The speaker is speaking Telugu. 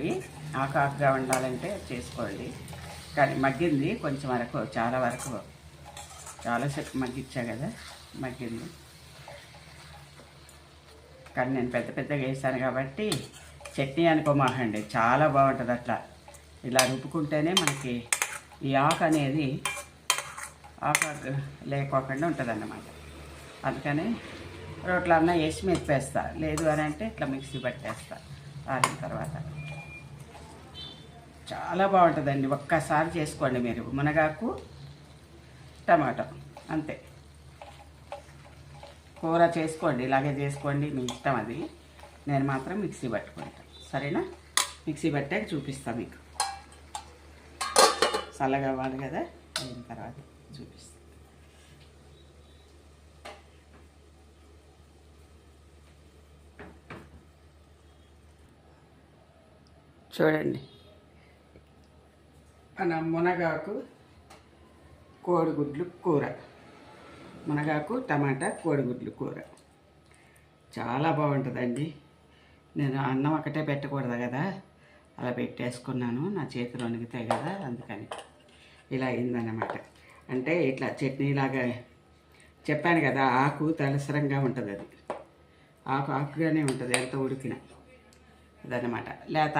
చేసుకోండి. ఆకుగా ఉండాలంటే చేసుకోండి. కానీ మగ్గింది కొంచెం వరకు, చాలా వరకు, చాలాసేపు మగ్గిచ్చా కదా, మగ్గింది. కానీ నేను పెద్ద పెద్దగా వేసాను కాబట్టి చట్నీ అనుకోమాకండి, చాలా బాగుంటుంది అట్లా. ఇలా రుబ్బుకుంటేనే మనకి ఈ ఆకు అనేది ఆకు లేకోకుండా ఉంటుంది అన్నమాట. అందుకని రోట్లో అన్న వేసి మెప్పేస్తా, లేదు అని అంటే ఇట్లా మిక్సీ పట్టేస్తా. ఆరిన తర్వాత చాలా బాగుంటుందండి. ఒక్కసారి చేసుకోండి మీరు. మునగాకు టమాటా అంతే. కూర చేసుకోండి, ఇలాగే చేసుకోండి, మీ ఇష్టం అది. నేను మాత్రం మిక్సీ పట్టుకుంటాను. సరేనా? మిక్సీ పట్టాక చూపిస్తాను మీకు. చల్లగా అవ్వాలి కదా, అయిన తర్వాత చూపిస్తాను. చూడండి, మన మునగాకు కోడిగుడ్లు కూర, మునగాకు టమాటా కోడిగుడ్లు కూర చాలా బాగుంటుందండి. నేను అన్నం ఒకటే పెట్టకూడదు కదా, అలా పెట్టేసుకున్నాను. నా చేతిలో వణిగితాయి కదా, అందుకని ఇలా అయిందన్నమాట. అంటే ఇట్లా చట్నీలాగా చెప్పాను కదా, ఆకు తలసరంగా ఉంటుంది. అది ఆకుగానే ఉంటుంది ఎంత ఉడికినా, అదనమాట. లేత